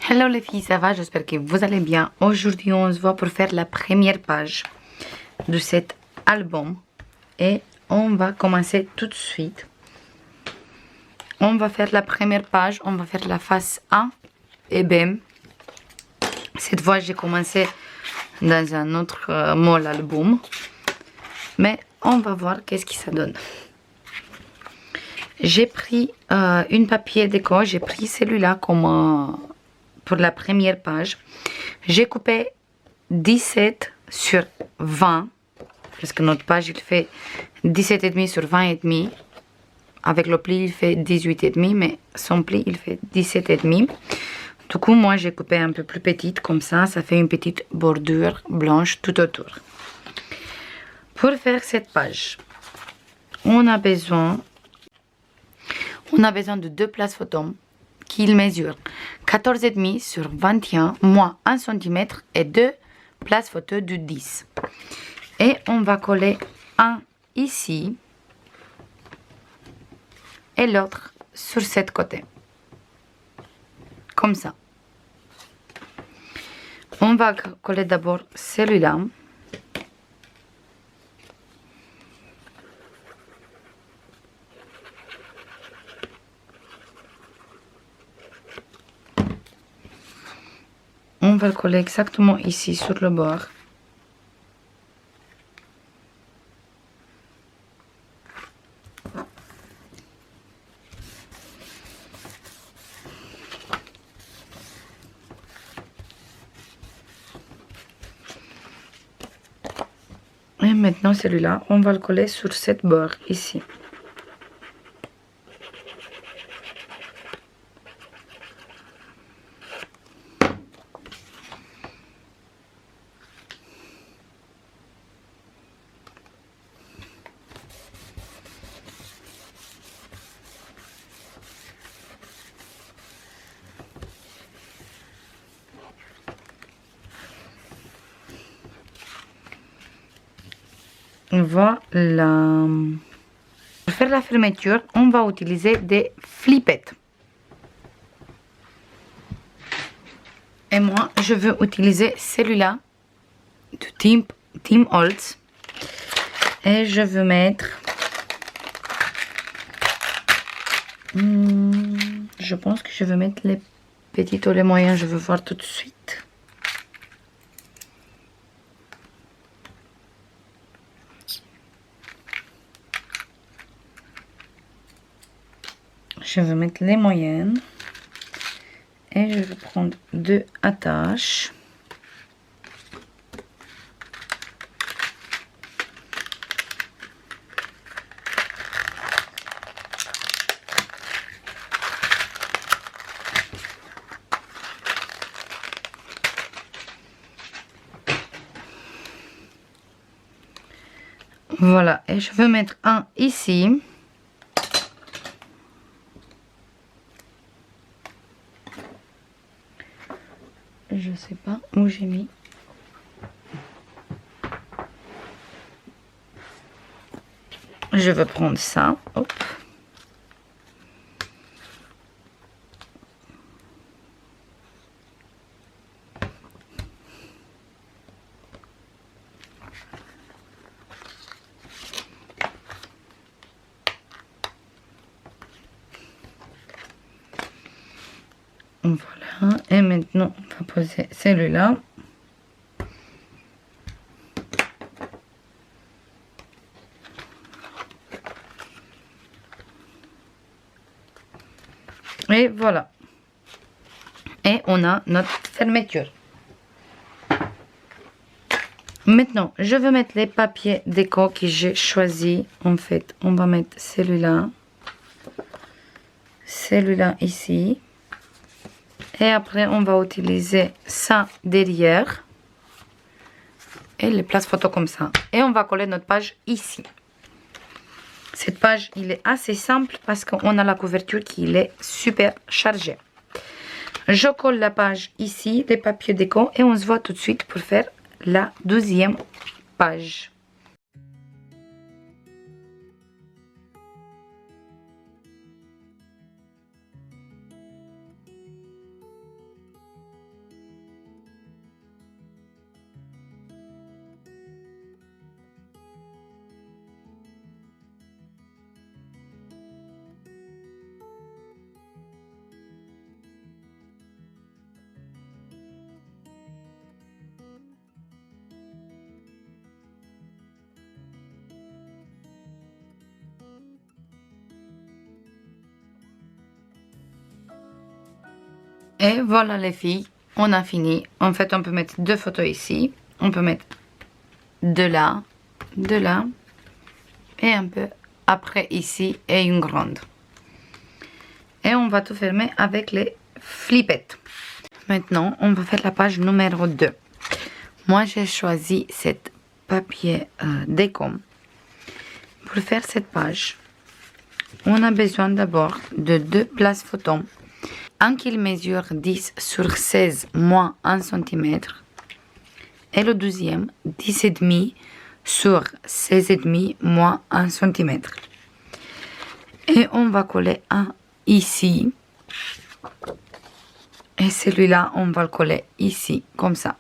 Hello les filles, ça va? J'espère que vous allez bien. Aujourd'hui, on se voit pour faire la première page de cet album. Et on va commencer tout de suite. On va faire la première page, on va faire la face A et B. Cette fois, j'ai commencé dans un autre mot album. Mais on va voir qu'est-ce que ça donne. J'ai pris une papier déco, j'ai pris celui-là comme pour la première page. J'ai coupé 17 sur 20, parce que notre page il fait 17,5 sur 20,5. Avec le pli il fait 18,5, mais son pli il fait 17,5. Du coup, moi j'ai coupé un peu plus petite, comme ça fait une petite bordure blanche tout autour. Pour faire cette page, on a besoin de deux places photos qui mesurent 14,5 sur 21 moins 1 cm et deux places photos de 10. Et on va coller un ici et l'autre sur cette côté. Comme ça. On va coller d'abord celui-là. On va le coller exactement ici sur le bord. Et maintenant celui-là, on va le coller sur cette bord ici. Voilà. Pour faire la fermeture, on va utiliser des flippettes. Et moi, je veux utiliser celui-là de Tim Holtz. Et je veux mettre... je pense que je vais mettre les petits ou les moyens. Je veux voir tout de suite. Je vais mettre les moyennes. Et je vais prendre deux attaches. Voilà, et je veux mettre un ici. Je sais pas où j'ai mis. Je vais prendre ça. Hop. Voilà, et maintenant on va poser celui-là. Et voilà. Et on a notre fermeture. Maintenant, je vais mettre les papiers déco que j'ai choisi. En fait, on va mettre celui-là ici. Et après, on va utiliser ça derrière. Et les places photos comme ça. Et on va coller notre page ici. Cette page, il est assez simple parce qu'on a la couverture qui est super chargée. Je colle la page ici, des papiers déco, et on se voit tout de suite pour faire la deuxième page. Et voilà les filles, on a fini. En fait, on peut mettre 2 photos ici. On peut mettre de là, et un peu après ici et une grande. Et on va tout fermer avec les flippettes. Maintenant, on va faire la page numéro 2. Moi, j'ai choisi cette papier décom. Pour faire cette page, on a besoin d'abord de 2 places photos. Un qui mesure 10 sur 16 moins 1 cm. Et le deuxième, 10,5 sur 16,5 moins 1 cm. Et on va coller un ici. Et celui-là, on va le coller ici, comme ça.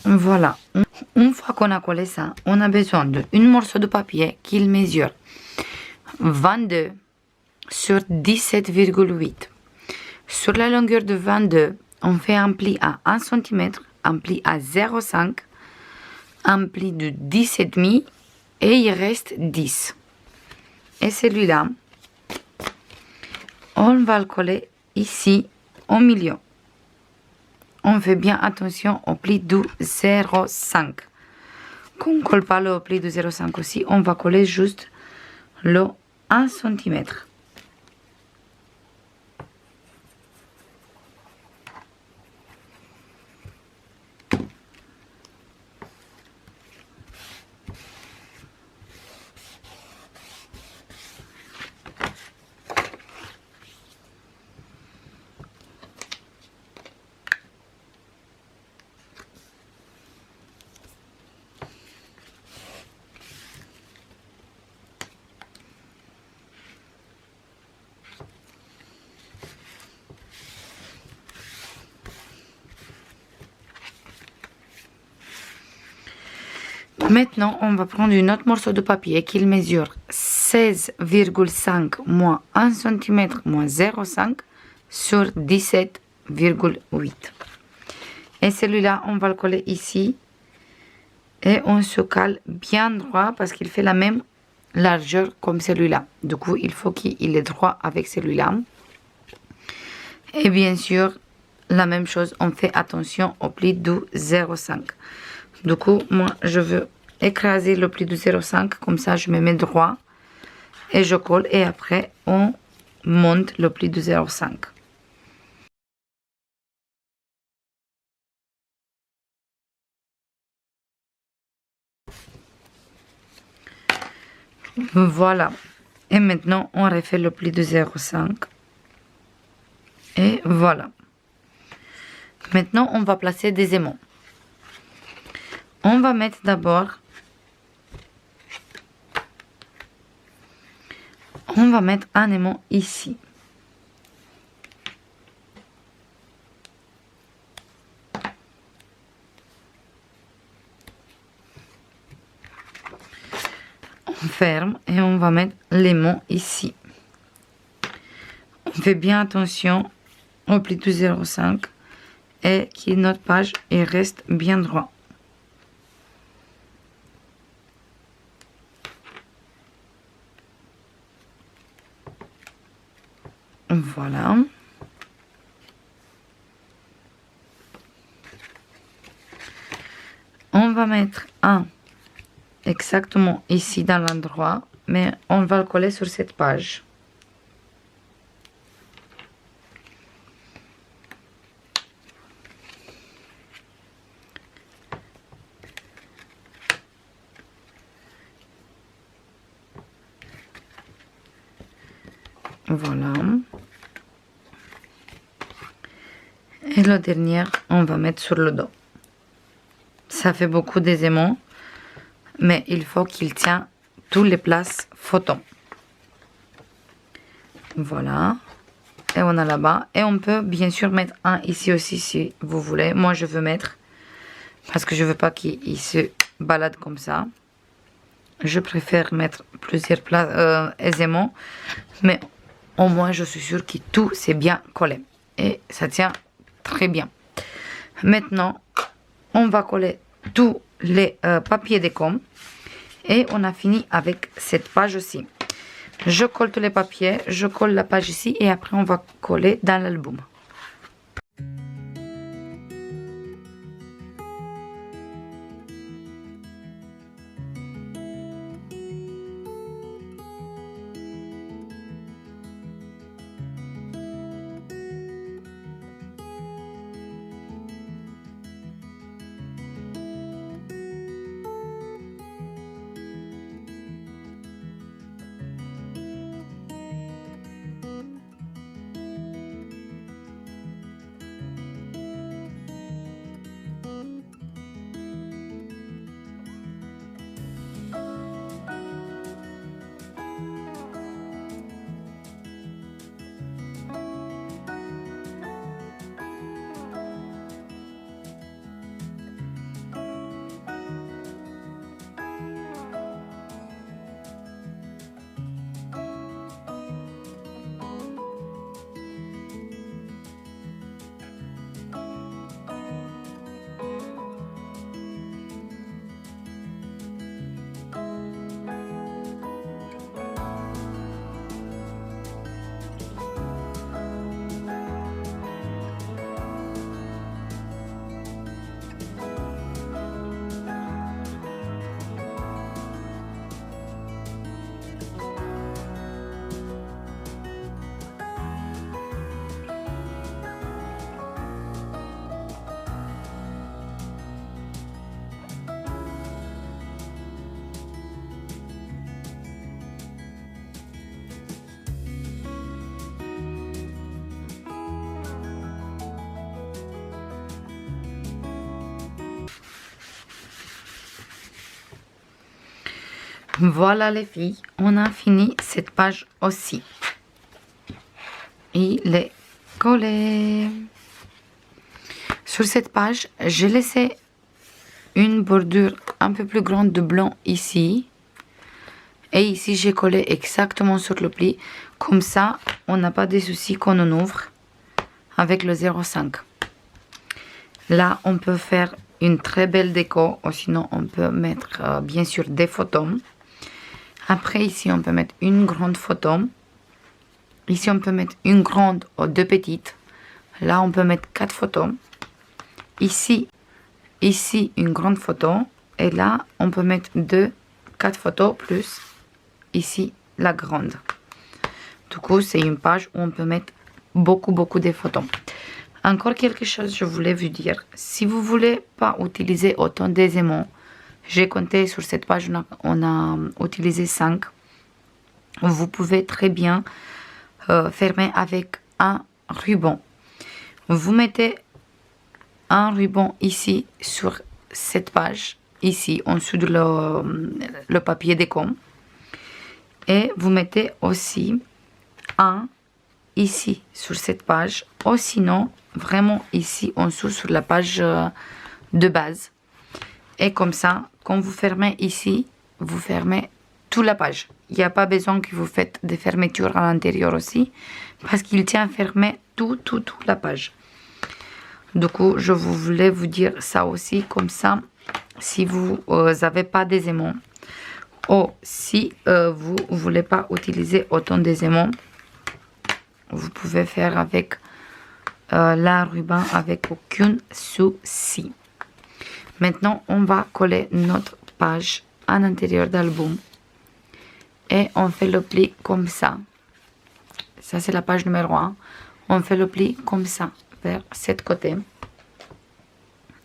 Voilà. Une fois qu'on a collé ça, on a besoin d'un morceau de papier qui mesure 22 sur 17,8. Sur la longueur de 22, on fait un pli à 1 cm, un pli à 0,5, un pli de 10,5 et il reste 10. Et celui-là, on va le coller ici au milieu. On fait bien attention au pli du 0,5. Quand on ne colle pas le pli du 0,5 aussi, on va coller juste le 1 cm. Maintenant, on va prendre un autre morceau de papier qui mesure 16,5 moins 1 cm moins 0,5 sur 17,8. Et celui-là, on va le coller ici. Et on se cale bien droit parce qu'il fait la même largeur comme celui-là. Du coup, il faut qu'il est droit avec celui-là. Et bien sûr, la même chose, on fait attention au pli du 0,5. Du coup, moi, je veux écraser le pli du 0,5. Comme ça, je me mets droit. Et je colle. Et après, on monte le pli du 0,5. Voilà. Et maintenant, on refait le pli de 0,5. Et voilà. Maintenant, on va placer des aimants. On va mettre d'abord... On va mettre un aimant ici. On ferme et on va mettre l'aimant ici. On fait bien attention au pli du 0,5 et que notre page il reste bien droit. Voilà. On va mettre un exactement ici dans l'endroit, mais on va le coller sur cette page. Voilà. Et le dernier, on va mettre sur le dos. Ça fait beaucoup d'aimants, mais il faut qu'il tienne toutes les places photo. Voilà. Et on a là-bas. Et on peut bien sûr mettre un ici aussi si vous voulez. Moi, je veux mettre parce que je veux pas qu'il se balade comme ça. Je préfère mettre plusieurs places aisément. Mais au moins, je suis sûre que tout c'est bien collé. Et ça tient très bien. Maintenant, on va coller tous les papiers de com. Et on a fini avec cette page aussi. Je colle tous les papiers, je colle la page ici et après on va coller dans l'album. Voilà les filles, on a fini cette page aussi. Il est collé. Sur cette page, j'ai laissé une bordure un peu plus grande de blanc ici. Et ici, j'ai collé exactement sur le pli. Comme ça, on n'a pas de soucis quand on ouvre avec le 0,5. Là, on peut faire une très belle déco. Ou sinon, on peut mettre bien sûr des photos. Après, ici, on peut mettre une grande photo. Ici, on peut mettre une grande ou deux petites. Là, on peut mettre 4 photos. Ici, une grande photo. Et là, on peut mettre 4 photos plus ici, la grande. Du coup, c'est une page où on peut mettre beaucoup de photos. Encore quelque chose, je voulais vous dire. Si vous voulez pas utiliser autant d'aimants, j'ai compté sur cette page, on a utilisé 5. Vous pouvez très bien fermer avec un ruban. Vous mettez un ruban ici sur cette page, ici en dessous de le papier de com. Et vous mettez aussi un ici sur cette page, ou sinon vraiment ici en dessous sur la page de base. Et comme ça, quand vous fermez ici, vous fermez toute la page. Il n'y a pas besoin que vous faites des fermetures à l'intérieur aussi, parce qu'il tient fermé toute la page. Du coup, je voulais vous dire ça aussi, comme ça, si vous n'avez pas des aimants, ou si vous ne voulez pas utiliser autant des aimants, vous pouvez faire avec la ruban avec aucun souci. Maintenant, on va coller notre page à l'intérieur d'album. Et on fait le pli comme ça. Ça, c'est la page numéro 1. On fait le pli comme ça, vers cet côté.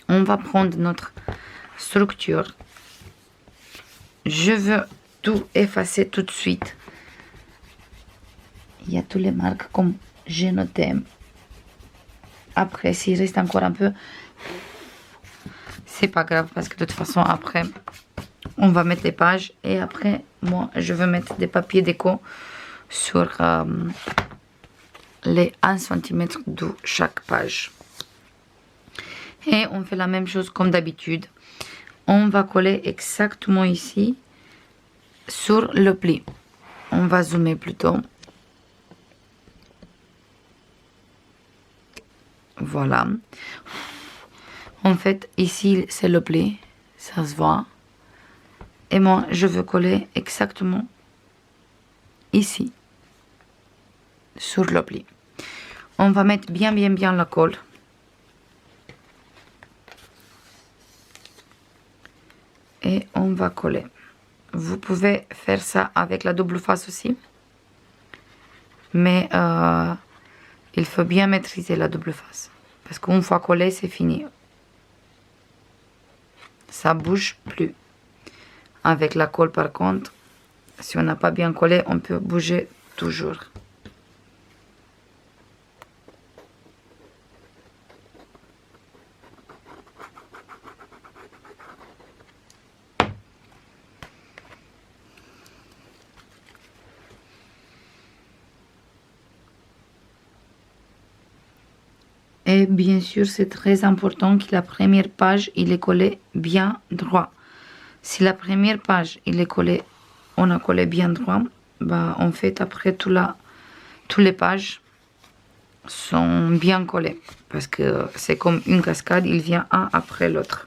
On va prendre notre structure. Je veux tout effacer tout de suite. Il y a toutes les marques comme j'ai noté. Après, s'il reste encore un peu, c'est pas grave parce que de toute façon après on va mettre les pages et après moi je vais mettre des papiers déco sur les 1 cm de chaque page. Et on fait la même chose comme d'habitude. On va coller exactement ici sur le pli. On va zoomer plutôt. Voilà. En fait, ici, c'est le pli. Ça se voit. Et moi, je veux coller exactement ici. Sur le pli. On va mettre bien la colle. Et on va coller. Vous pouvez faire ça avec la double face aussi. Mais il faut bien maîtriser la double face. Parce qu'une fois collé, c'est fini. Ça bouge plus. Avec la colle par contre, si on n'a pas bien collé, on peut bouger toujours. Et bien sûr, c'est très important que la première page, il est collé bien droit. Si la première page, il est collé, on a collé bien droit, bah, en fait, après, toutes les pages sont bien collées. Parce que c'est comme une cascade, il vient un après l'autre.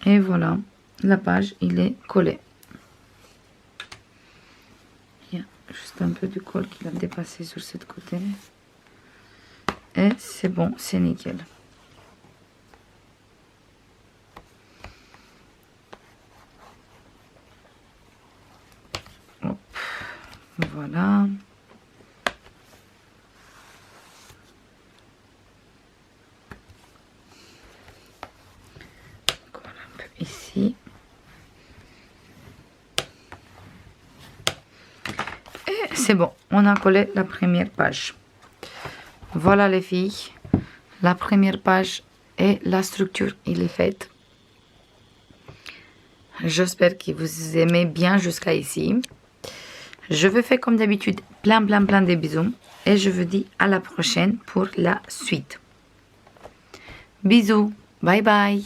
Et voilà, la page, il est collé. Il y a juste un peu de colle qui a dépassé sur cette côté. Et c'est bon, c'est nickel. Hop, voilà. Ici. Et c'est bon, on a collé la première page. Voilà les filles, la première page et la structure, il est faite. J'espère que vous aimez bien jusqu'à ici. Je vous fais comme d'habitude plein de bisous et je vous dis à la prochaine pour la suite. Bisous, bye bye.